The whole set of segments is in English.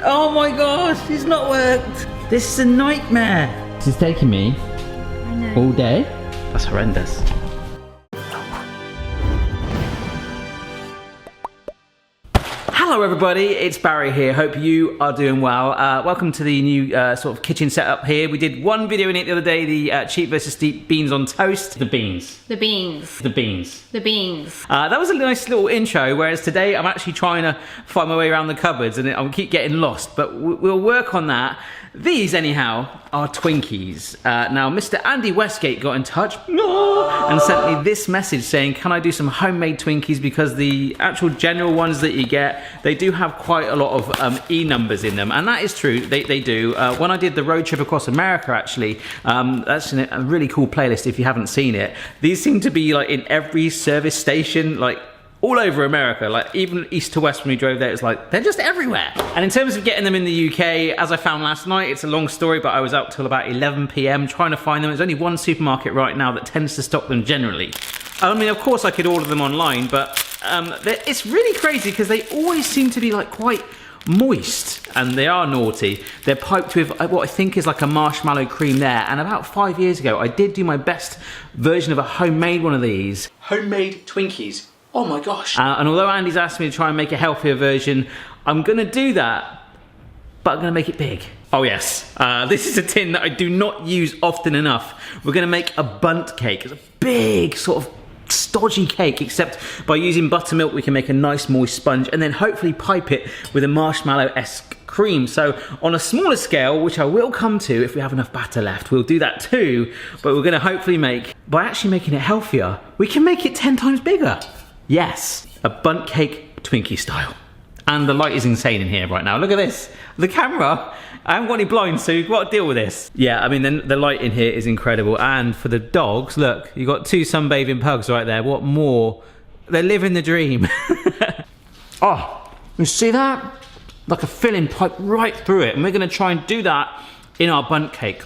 Oh my gosh, it's not worked. This is a nightmare. This is taking me all day. That's horrendous. Hello everybody, it's Barry here. Hope you are doing well. Welcome to the new sort of kitchen setup here. We did one video in it the other day, the cheap versus steep beans on toast. The beans. The beans. The beans. The beans. That was a nice little intro, whereas today I'm actually trying to find my way around the cupboards and I keep getting lost, but we'll work on that. These, anyhow, are Twinkies. Now, Mr. Andy Westgate got in touch and sent me this message saying, can I do some homemade Twinkies, because the actual general ones that you get, they do have quite a lot of E numbers in them, and that is true, they do. When I did the road trip across America, actually, that's a really cool playlist if you haven't seen it. These seem to be like in every service station, like all over America, like even east to west when we drove there, it's like, they're just everywhere. And in terms of getting them in the UK, as I found last night, it's a long story, but I was out till about 11 PM trying to find them. There's only one supermarket right now that tends to stock them generally. I mean, of course I could order them online, but it's really crazy because they always seem to be like quite moist, and they are naughty. They're piped with what I think is like a marshmallow cream there, and about 5 years ago I did do my best version of a homemade one of these. Homemade Twinkies. Oh my gosh. And although Andy's asked me to try and make a healthier version, I'm gonna do that, but I'm gonna make it big. Oh yes, this is a tin that I do not use often enough. We're gonna make a bundt cake. It's a big sort of stodgy cake, except by using buttermilk we can make a nice moist sponge and then hopefully pipe it with a marshmallow-esque cream. So on a smaller scale, which I will come to if we have enough batter left, we'll do that too, but we're gonna hopefully make, by actually making it healthier, we can make it 10 times bigger. Yes, a bundt cake Twinkie style. And the light is insane in here right now. Look at this. The camera, I haven't got any blinds, so you've got to deal with this. Yeah, I mean, the light in here is incredible. And for the dogs, look, you've got two sunbathing pugs right there. What more? They're living the dream. Oh, you see that? Like a filling pipe right through it. And we're gonna try and do that in our bundt cake.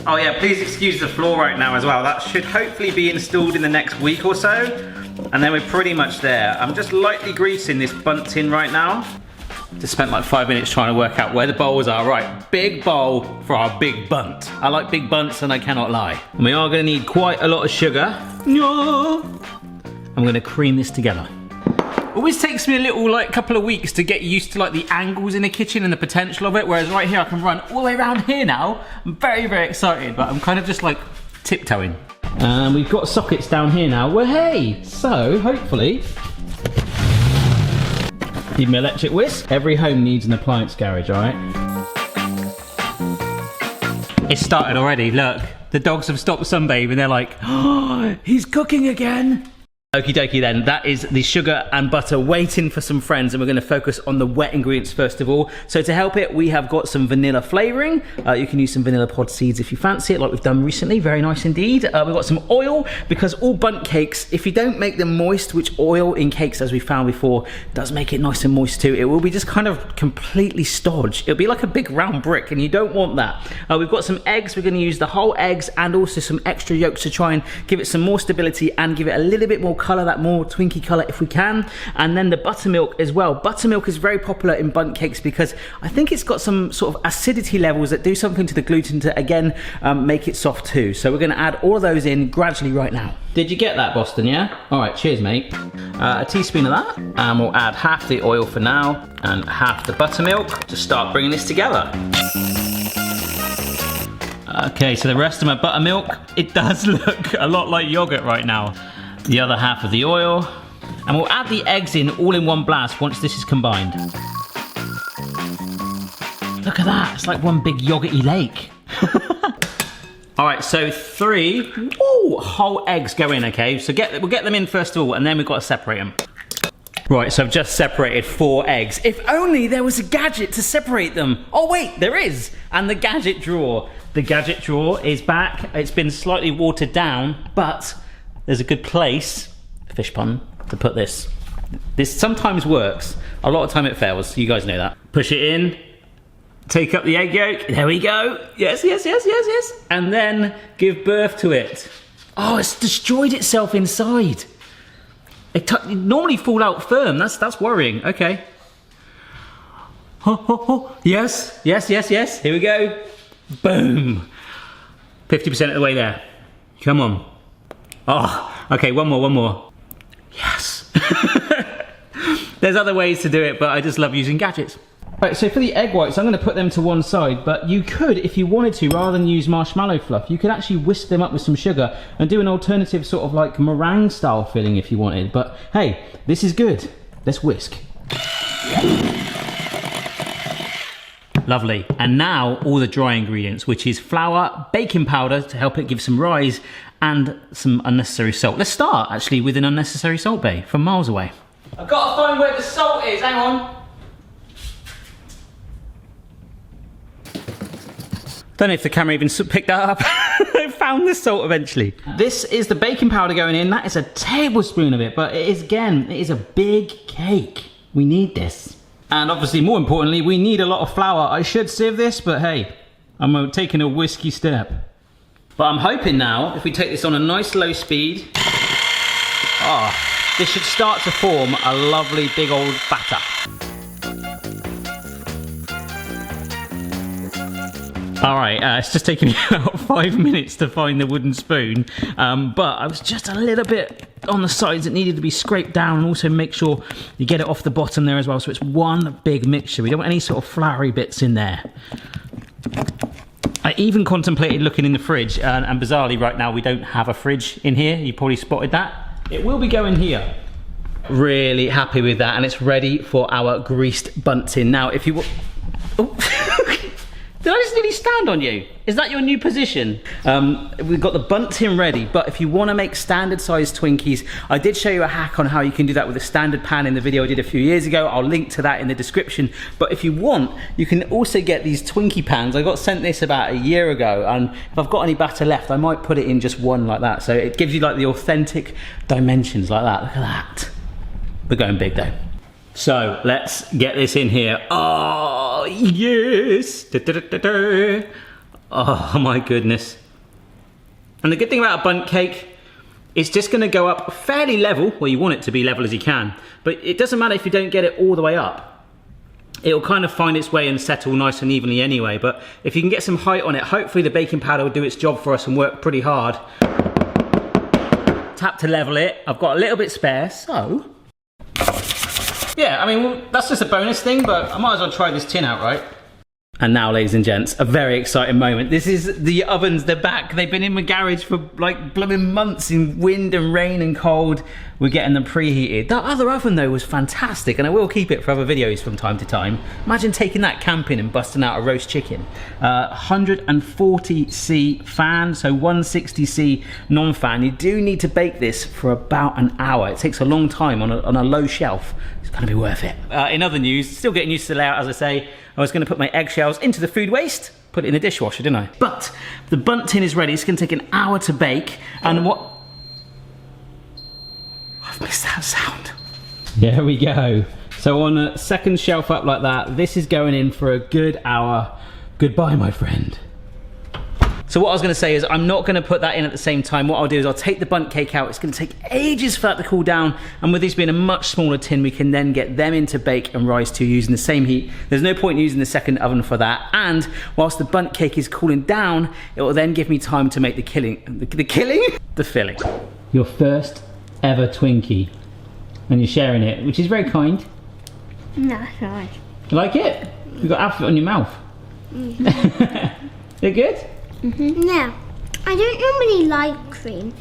Oh yeah, please excuse the floor right now as well. That should hopefully be installed in the next week or so. And then we're pretty much there. I'm just lightly greasing this bundt tin right now. Just spent like 5 minutes trying to work out where the bowls are. Right, big bowl for our big bundt. I like big bundts and I cannot lie. And we are gonna need quite a lot of sugar. No. I'm gonna cream this together. Always takes me a little like couple of weeks to get used to like the angles in the kitchen and the potential of it, whereas right here I can run all the way around here now. I'm very, very excited, but I'm kind of just like tiptoeing. And we've got sockets down here now. Well, hey, so hopefully, need my electric whisk. Every home needs an appliance garage, all right? It started already, look. The dogs have stopped sunbathing, they're like, oh, he's cooking again. Okie dokie then, that is the sugar and butter waiting for some friends, and we're going to focus on the wet ingredients first of all. So to help it, we have got some vanilla flavouring. You can use some vanilla pod seeds if you fancy it, like we've done recently. Very nice indeed. We've got some oil, because all bundt cakes, if you don't make them moist, which oil in cakes, as we found before, does make it nice and moist too, it will be just kind of completely stodgy. It'll be like a big round brick, and you don't want that. We've got some eggs. We're going to use the whole eggs and also some extra yolks to try and give it some more stability and give it a little bit more colour, that more Twinkie colour if we can. And then the buttermilk as well. Buttermilk is very popular in bundt cakes because I think it's got some sort of acidity levels that do something to the gluten to again make it soft too. So we're going to add all of those in gradually right now. Did you get that, Boston? Yeah? Alright, cheers mate. A teaspoon of that, and we'll add half the oil for now and half the buttermilk to start bringing this together. Okay, so the rest of my buttermilk, it does look a lot like yogurt right now. The other half of the oil, and we'll add the eggs in all in one blast once this is combined. Look at that, it's like one big yogurty lake. All right, so 3 whole eggs go in, okay? So we'll get them in first of all, and then we've got to separate them. Right, so I've just separated 4 eggs. If only there was a gadget to separate them. Oh wait, there is. And the gadget drawer. The gadget drawer is back. It's been slightly watered down, but there's a good place, fish pun, to put this. This sometimes works. A lot of time it fails. You guys know that. Push it in. Take up the egg yolk. There we go. Yes, yes, yes, yes, yes. And then give birth to it. Oh, it's destroyed itself inside. It normally fall out firm. That's worrying. Okay. Yes, yes, yes, yes. Here we go. Boom. 50% of the way there. Come on. Oh, okay, one more. Yes. There's other ways to do it, but I just love using gadgets. Right, so for the egg whites, I'm going to put them to one side, but you could, if you wanted to, rather than use marshmallow fluff, you could actually whisk them up with some sugar and do an alternative sort of like meringue style filling if you wanted. But hey, this is good. Let's whisk. Lovely. And now all the dry ingredients, which is flour, baking powder to help it give some rise, and some unnecessary salt. Let's start actually with an unnecessary salt bay from miles away. I've got to find where the salt is, hang on. Don't know if the camera even picked that up. I found the salt eventually. This is the baking powder going in. That is a tablespoon of it, but it is, again, it is a big cake. We need this. And obviously, more importantly, we need a lot of flour. I should sieve this, but hey, I'm taking a whiskey step. But I'm hoping now, if we take this on a nice low speed, this should start to form a lovely big old batter. All right, it's just taken me about 5 minutes to find the wooden spoon, but I was just a little bit on the sides. It needed to be scraped down, and also make sure you get it off the bottom there as well, so it's one big mixture. We don't want any sort of floury bits in there. I even contemplated looking in the fridge, and bizarrely right now we don't have a fridge in here. You probably spotted that. It will be going here. Really happy with that, and it's ready for our greased bundt tin. Now, if you did I just nearly stand on you? Is that your new position? We've got the bundt tin ready, but if you want to make standard size Twinkies, I did show you a hack on how you can do that with a standard pan in the video I did a few years ago. I'll link to that in the description. But if you want, you can also get these Twinkie pans. I got sent this about a year ago, and if I've got any batter left, I might put it in just one like that. So it gives you like the authentic dimensions like that. Look at that. We're going big though. So let's get this in here. Oh, yes. Oh my goodness. And the good thing about a bundt cake, it's just gonna go up fairly level. Well, you want it to be level as you can, but it doesn't matter if you don't get it all the way up. It'll kind of find its way and settle nice and evenly anyway, but if you can get some height on it, hopefully the baking powder will do its job for us and work pretty hard. Tap to level it. I've got a little bit spare, so. Yeah, I mean, well, that's just a bonus thing, but I might as well try this tin out, right? And now, ladies and gents, a very exciting moment. This is the ovens, they're back. They've been in my garage for like blooming months in wind and rain and cold. We're getting them preheated. That other oven though was fantastic, and I will keep it for other videos from time to time. Imagine taking that camping and busting out a roast chicken. 140C fan, so 160C non-fan. You do need to bake this for about an hour. It takes a long time on a low shelf. It's gonna be worth it. In other news, still getting used to the layout, as I say. I was gonna put my eggshells into the food waste, put it in the dishwasher, didn't I? But the bundt tin is ready. It's gonna take an hour to bake. And what? I've missed that sound. There we go. So on a second shelf up like that, this is going in for a good hour. Goodbye, my friend. So what I was going to say is I'm not going to put that in at the same time. What I'll do is I'll take the bundt cake out. It's going to take ages for that to cool down. And with these being a much smaller tin, we can then get them into bake and rise to using the same heat. There's no point in using the second oven for that. And whilst the bundt cake is cooling down, it will then give me time to make the filling. Your first ever Twinkie. And you're sharing it, which is very kind. No, it's nice. You like it? You've got alphabet on your mouth. They're good? No, I don't normally like cream,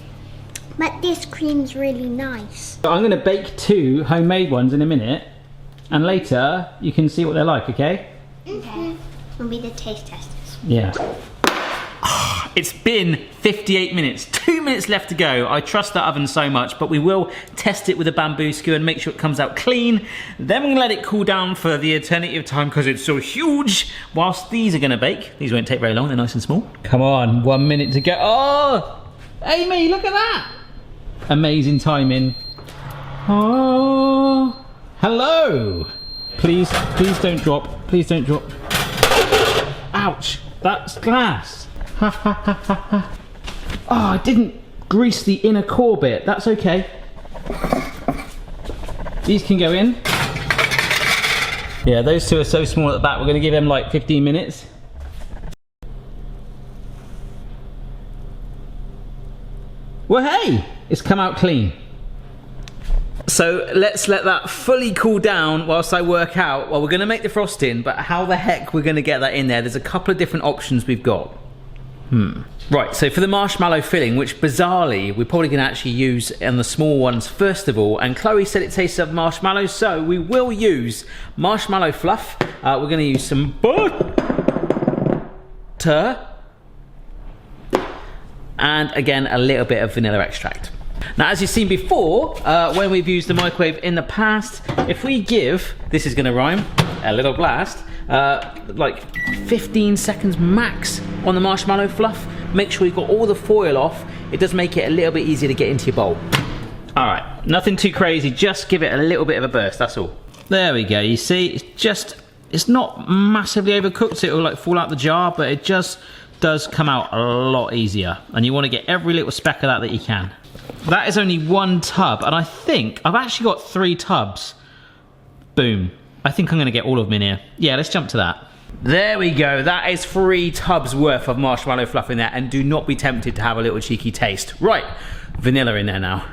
but this cream's really nice. So I'm going to bake 2 homemade ones in a minute, and later you can see what they're like, okay? Okay. We'll be the taste testers. Yeah. It's been 58 minutes, 2 minutes left to go. I trust that oven so much, but we will test it with a bamboo skewer and make sure it comes out clean. Then we're gonna let it cool down for the eternity of time because it's so huge. Whilst these are gonna bake, these won't take very long, they're nice and small. Come on, 1 minute to go. Oh, Amy, look at that. Amazing timing. Oh, hello. Please don't drop, please don't drop. Ouch, that's glass. Ha ha ha ha ha. Oh, I didn't grease the inner core bit. That's okay. These can go in. Yeah, those two are so small at the back, we're gonna give them like 15 minutes. Well, hey, it's come out clean. So let's let that fully cool down whilst I work out. Well, we're gonna make the frosting, but how the heck we're gonna get that in there? There's a couple of different options we've got. Right, so for the marshmallow filling, which bizarrely we're probably gonna actually use on the small ones first of all, and Chloe said it tastes of marshmallow, so we will use marshmallow fluff. We're gonna use some butter, and again, a little bit of vanilla extract. Now, as you've seen before, when we've used the microwave in the past, if we give, this is gonna rhyme, a little blast, like 15 seconds max on the marshmallow fluff, make sure you've got all the foil off. It does make it a little bit easier to get into your bowl. All right, nothing too crazy, just give it a little bit of a burst, that's all. There we go, you see, it's not massively overcooked, so it'll like fall out the jar, but it just does come out a lot easier, and you want to get every little speck of that you can. That is only one tub, and I think I've actually got 3 tubs. Boom. I think I'm going to get all of them in here. Yeah, let's jump to that. There we go. That is 3 tubs worth of marshmallow fluff in there, and do not be tempted to have a little cheeky taste. Right, vanilla in there now.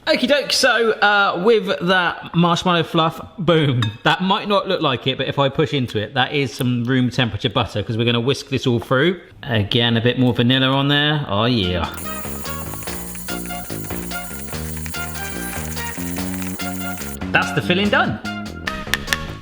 Okie doke, so with that marshmallow fluff, boom. That might not look like it, but if I push into it, that is some room temperature butter, because we're going to whisk this all through. Again, a bit more vanilla on there. Oh yeah. That's the filling done.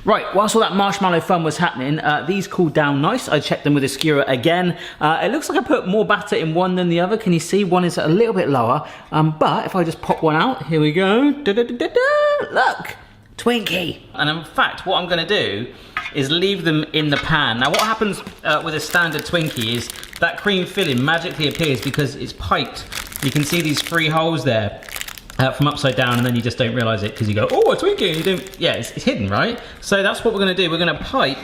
Right, whilst all that marshmallow fun was happening, these cooled down nice. I checked them with a skewer again. It looks like I put more batter in one than the other. Can you see? One is a little bit lower. But if I just pop one out, here we go. Look, Twinkie. And in fact, what I'm gonna do is leave them in the pan. Now what happens with a standard Twinkie is that cream filling magically appears because it's piped. You can see these 3 holes there. From upside down, and then you just don't realise it because you go, oh, a Twinkie, and you don't, yeah, it's hidden, right? So that's what we're gonna do. We're gonna pipe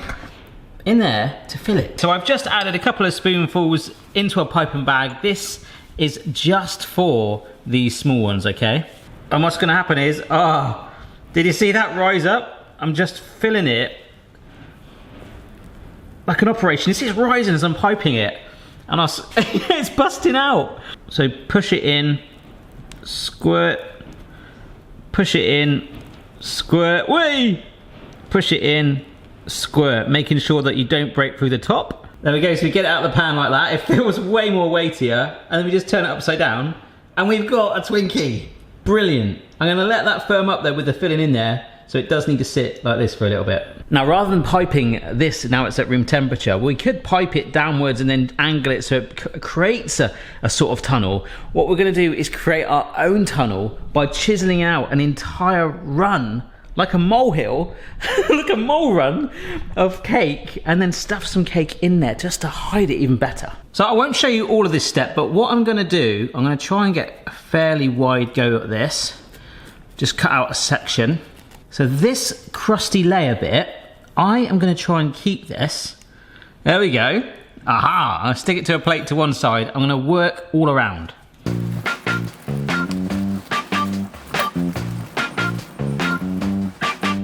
in there to fill it. So I've just added a couple of spoonfuls into a piping bag. This is just for these small ones, okay? And what's gonna happen is, did you see that rise up? I'm just filling it like an operation. You see it's rising as I'm piping it, and it's busting out. So push it in, squirt, push it in, squirt, whee! Push it in, squirt, making sure that you don't break through the top. There we go, so we get it out of the pan like that. It feels way more weightier, and then we just turn it upside down, and we've got a Twinkie. Brilliant. I'm gonna let that firm up there with the filling in there, so it does need to sit like this for a little bit. Now, rather than piping this, now it's at room temperature, we could pipe it downwards and then angle it so it creates a sort of tunnel. What we're gonna do is create our own tunnel by chiseling out an entire run, like a molehill, like a mole run of cake, and then stuff some cake in there just to hide it even better. So I won't show you all of this step, but what I'm gonna do, I'm gonna try and get a fairly wide go at this. Just cut out a section. So this crusty layer bit, I am gonna try and keep this. There we go. Aha, I'll stick it to a plate to one side. I'm gonna work all around.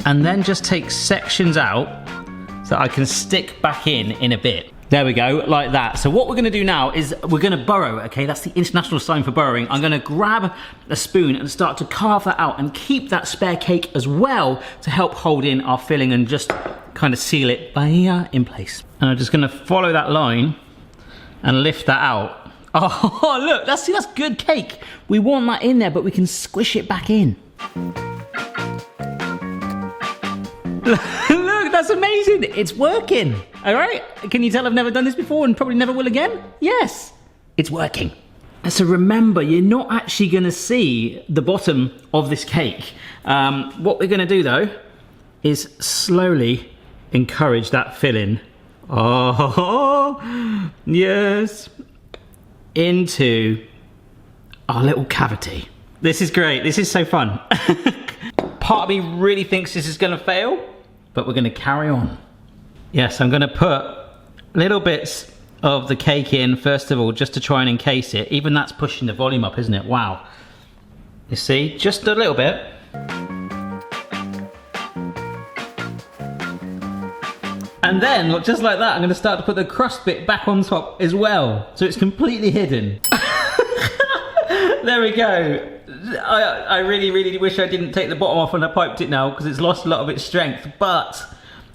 And then just take sections out so I can stick back in a bit. There we go, like that. So what we're gonna do now is we're gonna burrow, okay? That's the international sign for burrowing. I'm gonna grab a spoon and start to carve that out and keep that spare cake as well to help hold in our filling and just kind of seal it in place. And I'm just gonna follow that line and lift that out. Oh, look, that's good cake. We want that in there, but we can squish it back in. Look, that's amazing. It's working. All right. Can you tell I've never done this before and probably never will again? Yes, it's working. So remember, you're not actually going to see the bottom of this cake. What we're going to do though is slowly encourage that filling. Oh, yes. Into our little cavity. This is great. This is so fun. Part of me really thinks this is going to fail, but we're going to carry on. Yes, I'm going to put little bits of the cake in first of all, just to try and encase it. Even that's pushing the volume up, isn't it? Wow. You see, just a little bit. And then, look, just like that, I'm going to start to put the crust bit back on top as well. So it's completely hidden. There we go. I really, really wish I didn't take the bottom off when I piped it now, because it's lost a lot of its strength. But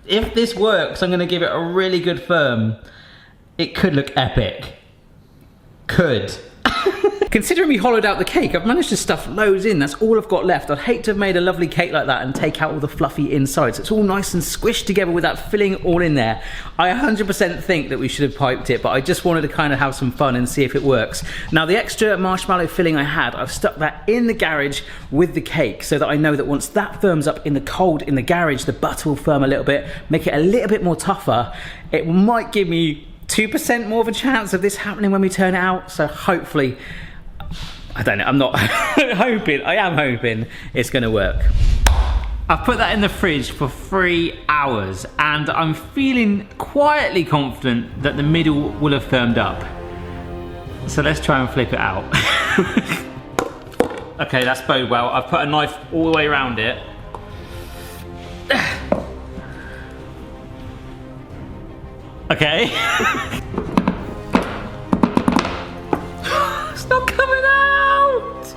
if this works, I'm going to give it a really good firm. It could look epic. Could. Considering we hollowed out the cake, I've managed to stuff loads in. That's all I've got left. I'd hate to have made a lovely cake like that and take out all the fluffy inside. So it's all nice and squished together with that filling all in there. I 100% think that we should have piped it, but I just wanted to kind of have some fun and see if it works. Now, the extra marshmallow filling I had, I've stuck that in the garage with the cake so that I know that once that firms up in the cold in the garage, the butter will firm a little bit, make it a little bit more tougher. It might give me 2% more of a chance of this happening when we turn it out. So hopefully, I don't know, I'm not hoping, I am hoping it's gonna work. I've put that in the fridge for 3 hours and I'm feeling quietly confident that the middle will have firmed up. So let's try and flip it out. Okay, that's bode well. I've put a knife all the way around it. Okay. It's not coming out!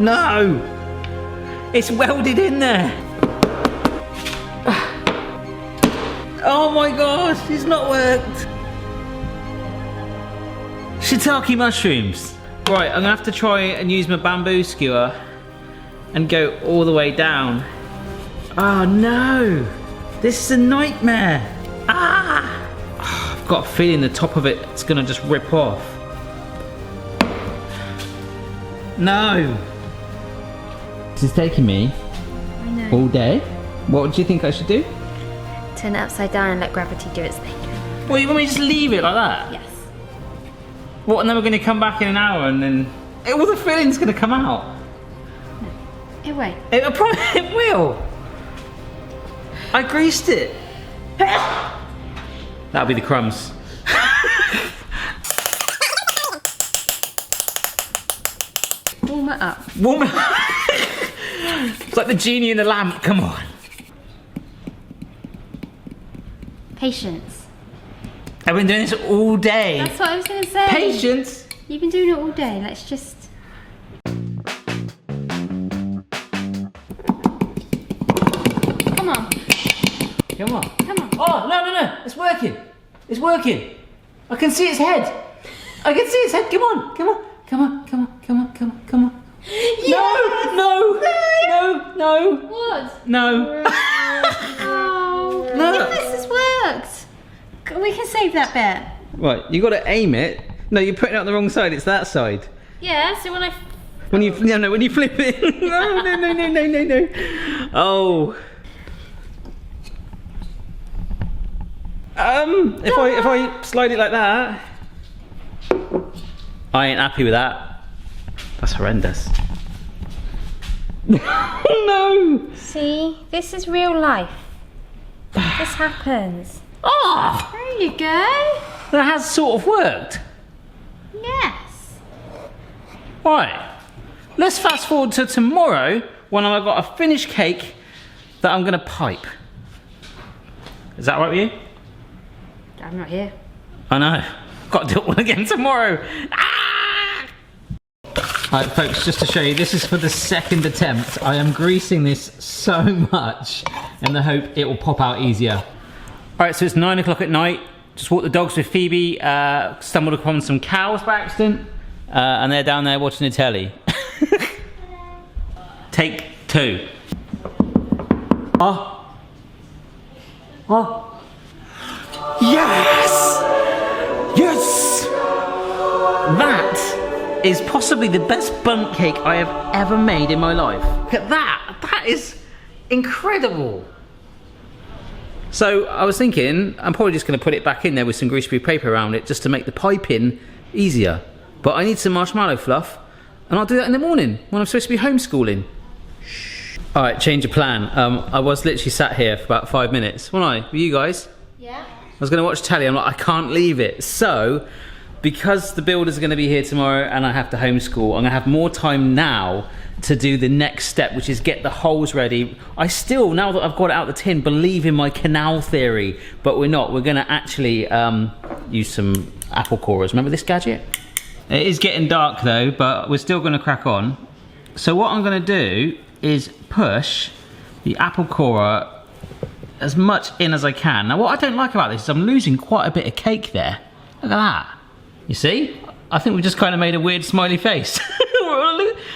No! It's welded in there! Oh my gosh, it's not worked! Shiitake mushrooms! Right, I'm gonna have to try and use my bamboo skewer and go all the way down. Oh no! This is a nightmare! Ah! Oh, I've got a feeling the top of it's gonna just rip off. No! This is taking me all day. What do you think I should do? Turn it upside down and let gravity do its thing. Well, you want me to just leave it like that? Yes. What, and then we're gonna come back in an hour and then all the filling's gonna come out? It won't. It will. I greased it. That'll be the crumbs. Warm it up. Warm it up. It's like the genie in the lamp. Come on. Patience. I've been doing this all day. That's what I was going to say. Patience. You've been doing it all day. Let's just... Come on. Come on. Come on. Oh, no. It's working. It's working. I can see its head. I can see its head. Come on. Come on. Come on. Come on. Come on. Come on. Come on. Yes! No. What? No. Oh. No. Yes, this has worked. We can save that bit. Right, you got to aim it. No, you're putting it on the wrong side. It's that side. Yeah, so when I... When you when you flip it. No. Oh. If I slide it like that, I ain't happy with that. That's horrendous. No. See, this is real life. This happens. Oh, There you go. that has sort of worked. Yes. Right. Let's fast forward to tomorrow when I've got a finished cake that I'm gonna pipe. Is that right with you? I'm not here. I know. Got to do it all again tomorrow. Ah! Alright folks, just to show you, this is for the second attempt. I am greasing this so much in the hope it will pop out easier. Alright, so it's 9 o'clock at night. Just walked the dogs with Phoebe, stumbled upon some cows by accident, and they're down there watching the telly. Take 2. Oh. Yes! Yes! That is possibly the best bundt cake I have ever made in my life. Look at that! That is incredible! So I was thinking, I'm probably just going to put it back in there with some greaseproof paper around it just to make the piping easier. But I need some marshmallow fluff, and I'll do that in the morning when I'm supposed to be homeschooling. Alright, change of plan. I was literally sat here for about 5 minutes. Wasn't I? Were you guys? Yeah. I was going to watch telly, I'm like, I can't leave it. So, because the builders are going to be here tomorrow and I have to homeschool, I'm going to have more time now to do the next step, which is get the holes ready. I still, now that I've got it out the tin, believe in my canal theory, but we're not. We're going to actually use some apple corers. Remember this gadget? It is getting dark though, but we're still going to crack on. So what I'm going to do is push the apple corer as much in as I can. Now what I don't like about this is I'm losing quite a bit of cake there. Look at that. You see? I think we just kind of made a weird smiley face.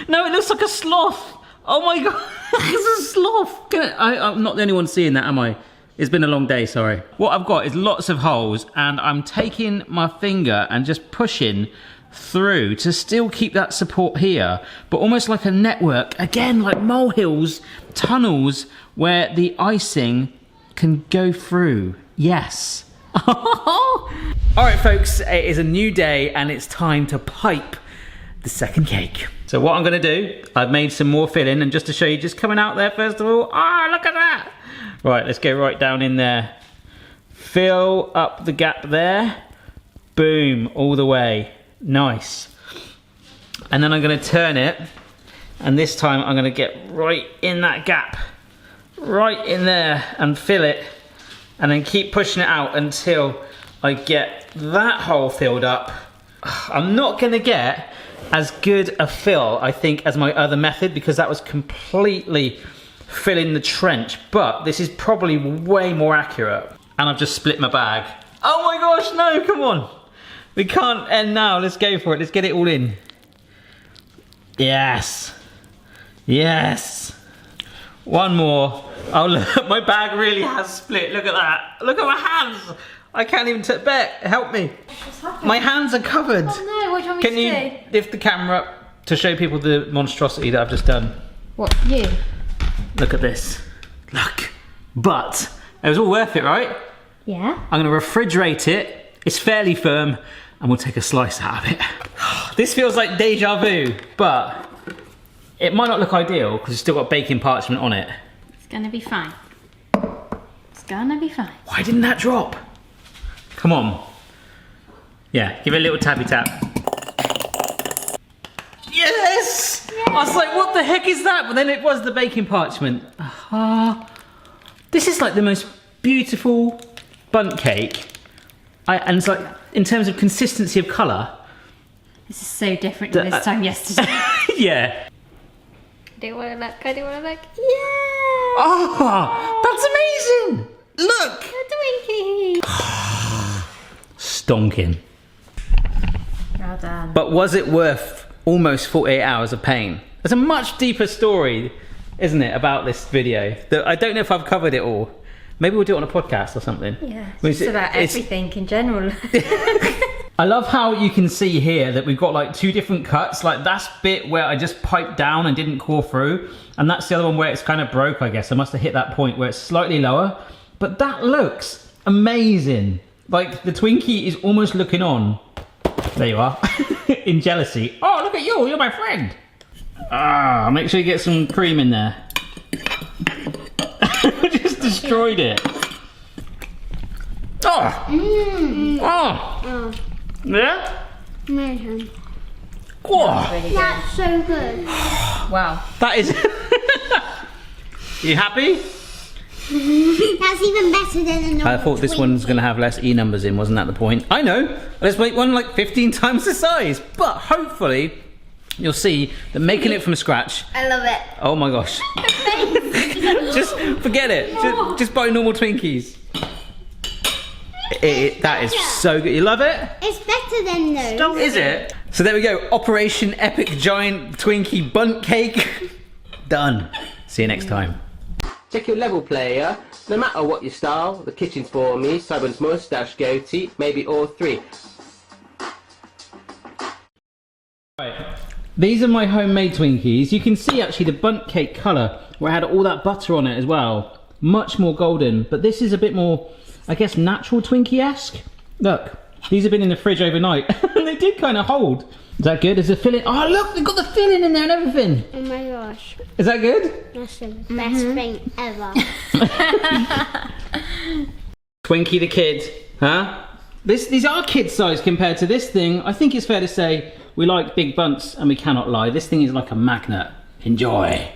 No, it looks like a sloth. Oh my god, it's a sloth. I'm not the only one seeing that, am I? It's been a long day, sorry. What I've got is lots of holes and I'm taking my finger and just pushing through to still keep that support here, but almost like a network, again, like molehills, tunnels where the icing can go through. Yes. All right, folks, it is a new day and it's time to pipe the second cake. So what I'm gonna do, I've made some more filling, and just to show you, just coming out there first of all, look at that. Right, let's go right down in there. Fill up the gap there. Boom, all the way. Nice. And then I'm gonna turn it, and this time I'm gonna get right in that gap, right in there, and fill it, and then keep pushing it out until I get that hole filled up. I'm not gonna get as good a fill, I think, as my other method, because that was completely filling the trench, but this is probably way more accurate. And I've just split my bag. Oh my gosh, no, come on. We can't end now, let's go for it, let's get it all in. Yes. Yes. One more. Oh look, my bag really has split, look at that. Look at my hands. I can't even bet, help me. My hands are covered. Oh no, what do you want me Can to you do? lift the camera up to show people the monstrosity that I've just done? What, you? Look at this. Look. But it was all worth it, right? Yeah. I'm gonna refrigerate it. It's fairly firm and we'll take a slice out of it. This feels like deja vu, but it might not look ideal because it's still got baking parchment on it. It's gonna be fine. It's gonna be fine. Why didn't that drop? Come on. Yeah, give it a little tappy tap. Yes! I was like, what the heck is that? But then it was the baking parchment. This is like the most beautiful bundt cake. And it's like, in terms of consistency of colour. This is so different to this time yesterday. Yeah. I do wanna look, I do wanna look. Yeah! Oh, that's amazing! Look! A Twinkie! Stonking. Well done. But was it worth almost 48 hours of pain? There's a much deeper story, isn't it, about this video? That I don't know if I've covered it all. Maybe we'll do it on a podcast or something. Yeah, it's just about everything in general. I love how you can see here that we've got like two different cuts. Like that's bit where I just piped down and didn't core through. And that's the other one where it's kind of broke, I guess. I must have hit that point where it's slightly lower. But that looks amazing. Like the Twinkie is almost looking on. There you are. In jealousy. Oh, look at you, you're my friend. Make sure you get some cream in there. Just destroyed it. Yeah? Amazing. Oh, That's so good. Wow. that is... You happy? That's even better than a normal I thought this one's going to have less E numbers in, wasn't that the point? I know, let's make one like 15 times the size, but hopefully you'll see that making it from scratch... I love it. Oh my gosh. Just forget it, just buy normal Twinkies. That is so good, you love it? It's better than those. Is it? So there we go, Operation Epic Giant Twinkie Bundt Cake. Done. See you next time. Check your level, player. No matter what your style, the kitchen's for me. Simon's moustache, goatee, maybe all three. Right. These are my homemade Twinkies. You can see actually the bundt cake colour where I had all that butter on it as well. Much more golden, but this is a bit more, I guess, natural Twinkie-esque. Look, these have been in the fridge overnight and they did kind of hold. Is that good? Is the filling? Oh look, they've got the filling in there and everything. Oh my gosh. Is that good? That's the best thing ever. Twinkie the kid, huh? These are kid size compared to this thing. I think it's fair to say we like big bunts and we cannot lie. This thing is like a magnet. Enjoy.